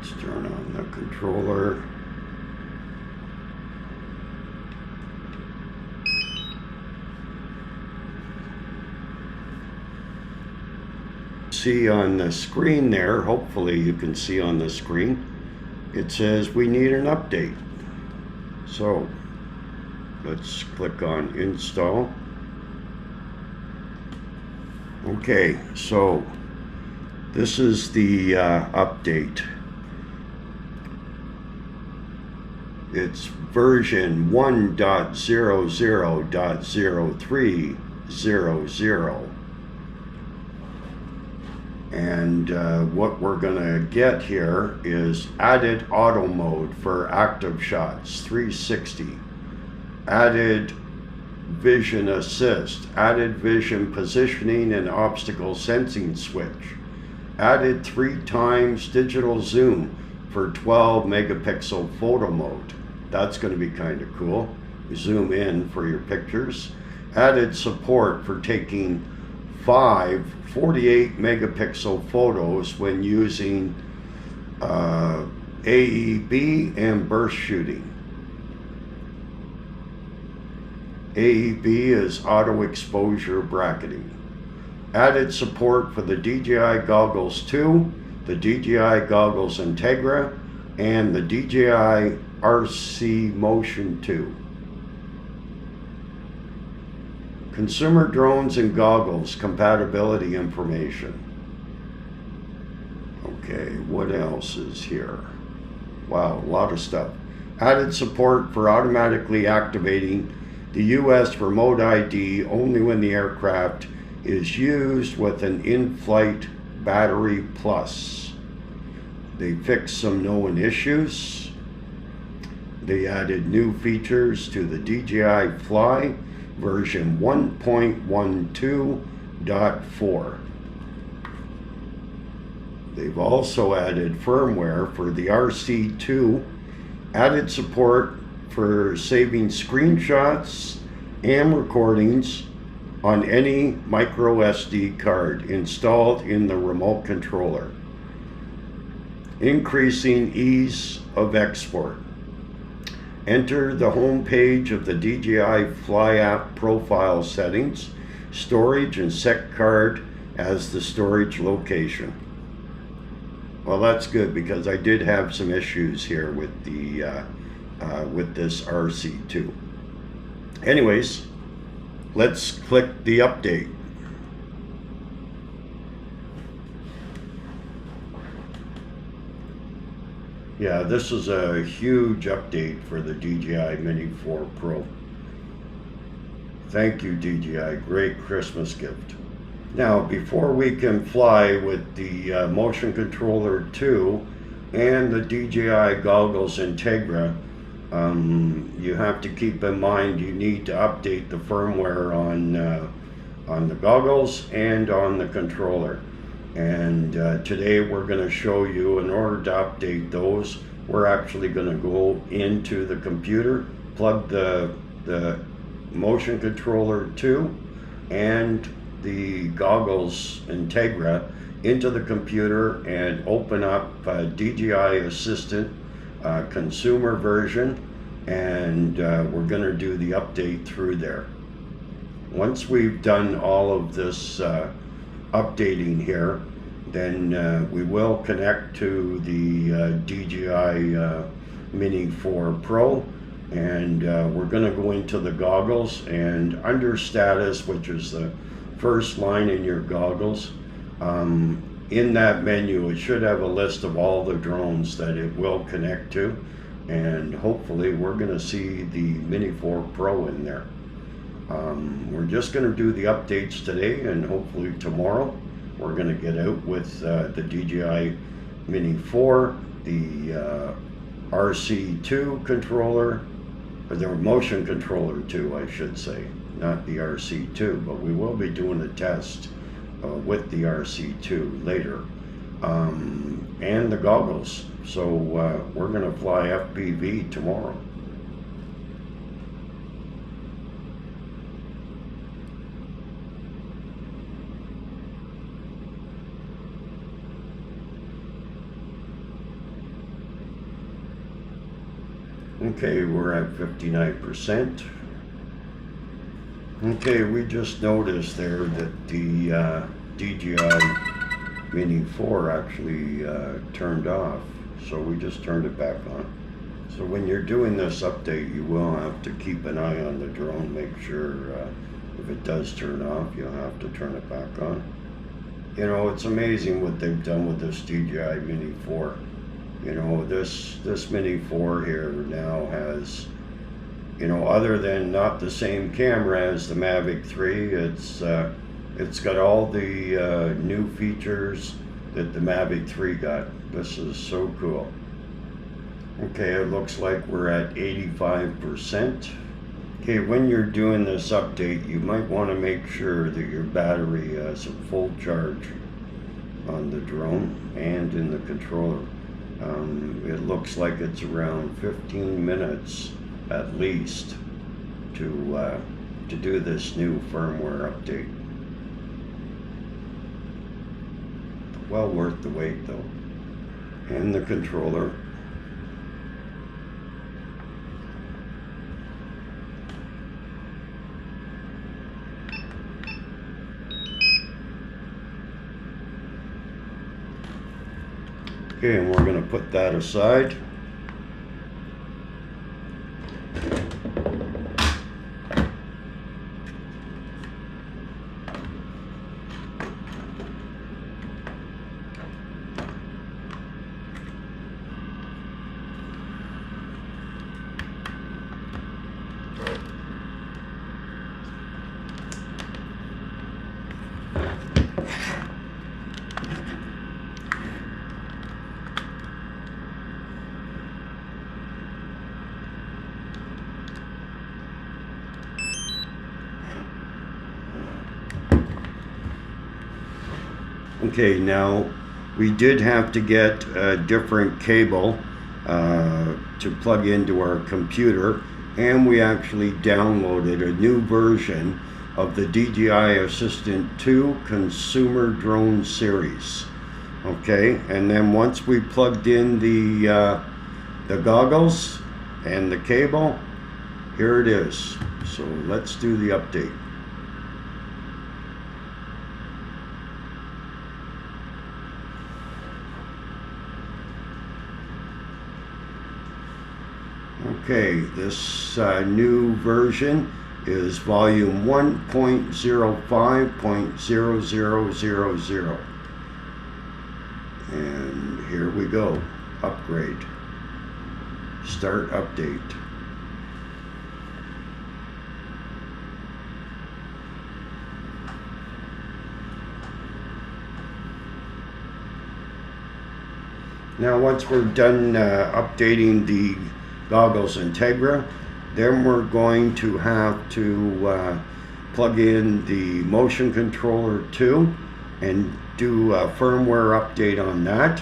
Let's turn on the controller. See on the screen there, hopefully you can see on the screen, it says we need an update. So let's click on install. Okay, so this is the update. It's version 1.00.0300. And what we're gonna get here is added auto mode for active shots 360, added vision assist, added vision positioning and obstacle sensing switch, added 3x digital zoom for 12 megapixel photo mode. That's going to be kind of cool. Zoom in for your pictures. Added support for taking 5 48 megapixel photos when using AEB and burst shooting. AEB is auto exposure bracketing. Added support for the DJI Goggles 2, the DJI Goggles Integra, and the DJI RC Motion 2. Consumer drones and goggles compatibility information. Okay, what else is here? Wow, a lot of stuff. Added support for automatically activating the US remote ID only when the aircraft is used with an in-flight battery plus. They fixed some known issues. They added new features to the DJI Fly version 1.12.4. They've also added firmware for the RC2, added support for saving screenshots and recordings on any micro SD card installed in the remote controller, increasing ease of export. Enter the home page of the DJI Fly app profile settings, storage, and set card as the storage location. Well, that's good because I did have some issues here with the with this RC2. Anyways, let's click the update. Yeah, this is a huge update for the DJI Mini 4 Pro. Thank you, DJI. Great Christmas gift. Now, before we can fly with the Motion Controller 2 and the DJI Goggles Integra, you have to keep in mind you need to update the firmware on the goggles and on the controller. And today we're going to show you, in order to update those, we're actually going to go into the computer, plug the Motion Controller 2 and the Goggles Integra into the computer and open up DJI Assistant consumer version, and we're going to do the update through there. Once we've done all of this updating here, then we will connect to the DJI Mini 4 Pro, and we're going to go into the goggles, and under status, which is the first line in your goggles, in that menu it should have a list of all the drones that it will connect to, and hopefully we're going to see the Mini 4 Pro in there. We're just going to do the updates today, and hopefully tomorrow we're going to get out with the DJI Mini 4, the RC2 controller, or the Motion Controller 2, I should say, not the RC2, but we will be doing a test with the RC2 later, and the goggles. So we're going to fly FPV tomorrow. Okay, we're at 59%. Okay, we just noticed there that the DJI Mini 4 actually turned off, so we just turned it back on. So when you're doing this update, you will have to keep an eye on the drone, make sure if it does turn off, you'll have to turn it back on. You know, it's amazing what they've done with this DJI Mini 4. You know, this Mini 4 here now has, you know, other than not the same camera as the Mavic 3, it's got all the new features that the Mavic 3 got. This is so cool. Okay, it looks like we're at 85%. Okay, when you're doing this update, you might want to make sure that your battery has a full charge on the drone and in the controller. It looks like it's around 15 minutes at least to do this new firmware update. Well worth the wait though. And the controller. Okay, and we're going to put that aside. Okay, now we did have to get a different cable to plug into our computer, and we actually downloaded a new version of the DJI Assistant 2 Consumer Drone Series. Okay, and then once we plugged in the goggles and the cable, here it is. So let's do the update. Okay, this new version is volume 1.05.0000. And here we go. Upgrade. Start update. Now once we're done updating the goggles Integra, then we're going to have to plug in the motion controller 2 and do a firmware update on that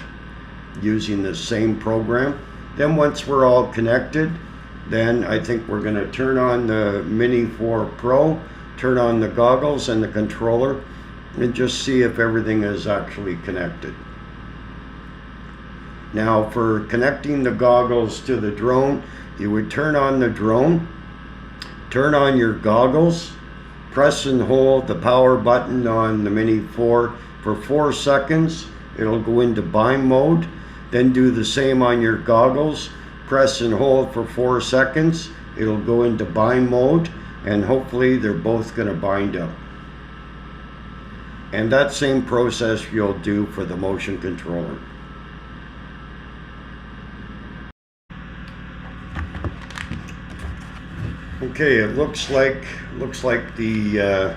using the same program. Then once we're all connected, then I think we're going to turn on the Mini 4 Pro, turn on the goggles and the controller, and just see if everything is actually connected. Now for connecting the goggles to the drone, you would turn on the drone, turn on your goggles, press and hold the power button on the Mini 4 for 4 seconds. It'll go into bind mode. Then do the same on your goggles, press and hold for 4 seconds. It'll go into bind mode, and hopefully they're both going to bind up. And that same process you'll do for the motion controller. Okay, it looks like the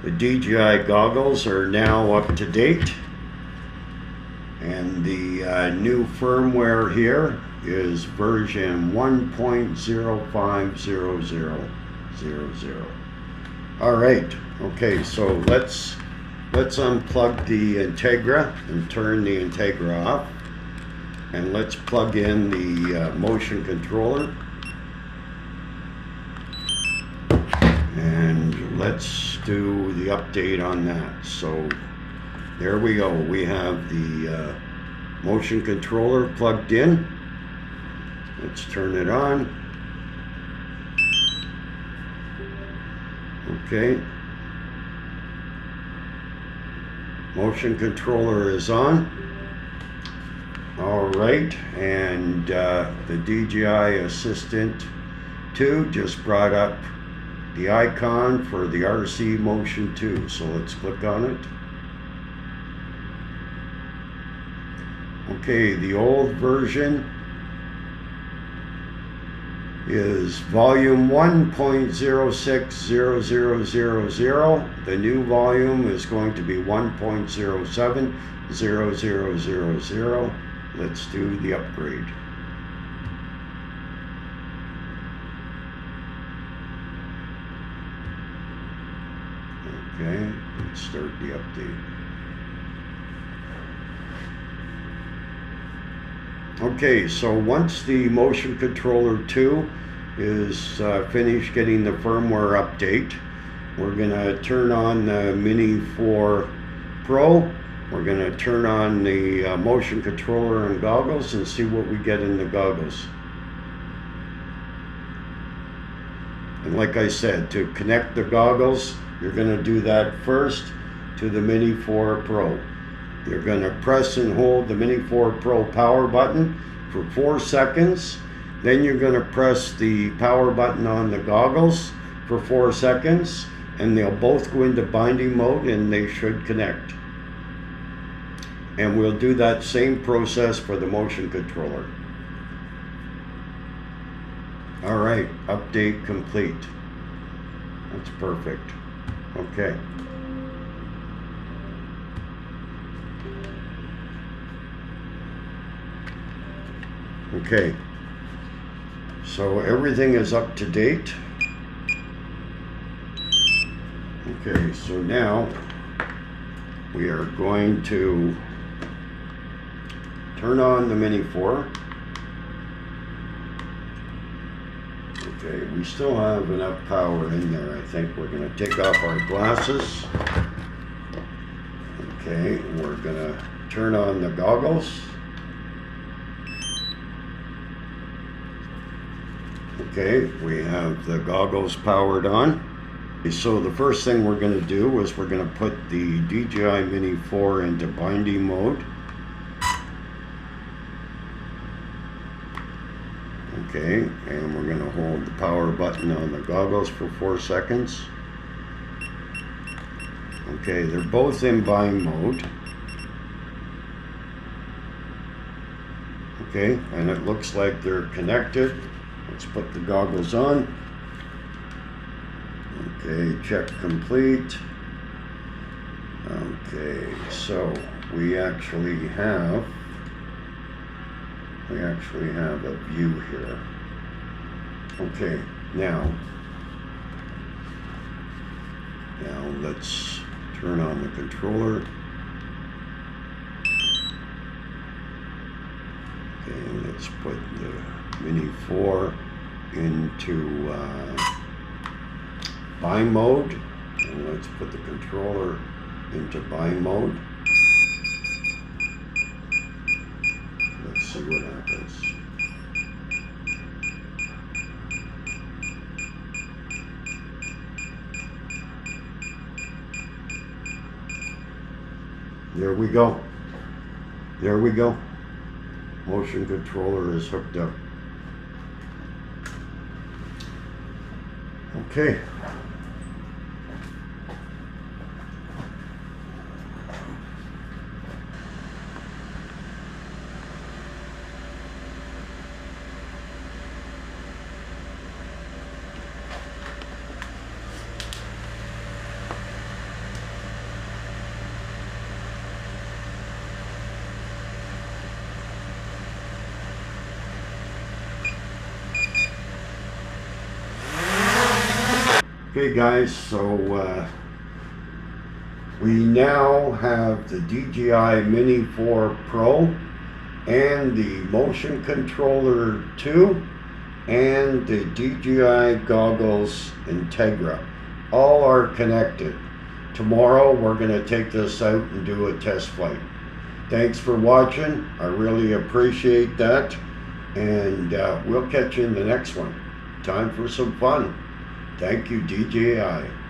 DJI goggles are now up to date, and the new firmware here is version 1.050000. All right. Okay, so let's unplug the Integra and turn the Integra off, and let's plug in the motion controller. And let's do the update on that. So there we go. We have the motion controller plugged in. Let's turn it on. Okay. Motion controller is on. All right, and the DJI Assistant 2 just brought up the icon for the RC Motion 2. So let's click on it. Okay, the old version is volume 1.060000. The new volume is going to be 1.070000. Let's do the upgrade. Okay, let's start the update. Okay, so once the Motion Controller 2 is finished getting the firmware update, we're going to turn on the Mini 4 Pro. We're going to turn on the motion controller and goggles and see what we get in the goggles. And like I said, to connect the goggles, you're going to do that first to the Mini 4 Pro. You're going to press and hold the Mini 4 Pro power button for 4 seconds. Then you're going to press the power button on the goggles for 4 seconds, and they'll both go into binding mode and they should connect. And we'll do that same process for the motion controller. All right, update complete. That's perfect. Okay. Okay, so everything is up to date. Okay, so now we are going to turn on the Mini 4. Okay, we still have enough power in there. I think we're going to take off our glasses. Okay, we're going to turn on the goggles. Okay, we have the goggles powered on. So the first thing we're going to do is we're going to put the DJI Mini 4 into binding mode. Okay, and we're going to hold the power button on the goggles for 4 seconds. Okay, they're both in bind mode. Okay, and it looks like they're connected. Let's put the goggles on. Okay, check complete. Okay, so we actually have a view here. Okay, now let's turn on the controller. Okay, let's put the Mini 4 into bind mode, and let's put the controller into bind mode. Let's see what happens. There we go. There we go. Motion controller is hooked up. Okay. Okay guys, so we now have the DJI Mini 4 Pro and the Motion Controller 2 and the DJI Goggles Integra. All are connected. Tomorrow we're going to take this out and do a test flight. Thanks for watching. I really appreciate that. And we'll catch you in the next one. Time for some fun. Thank you, DJI.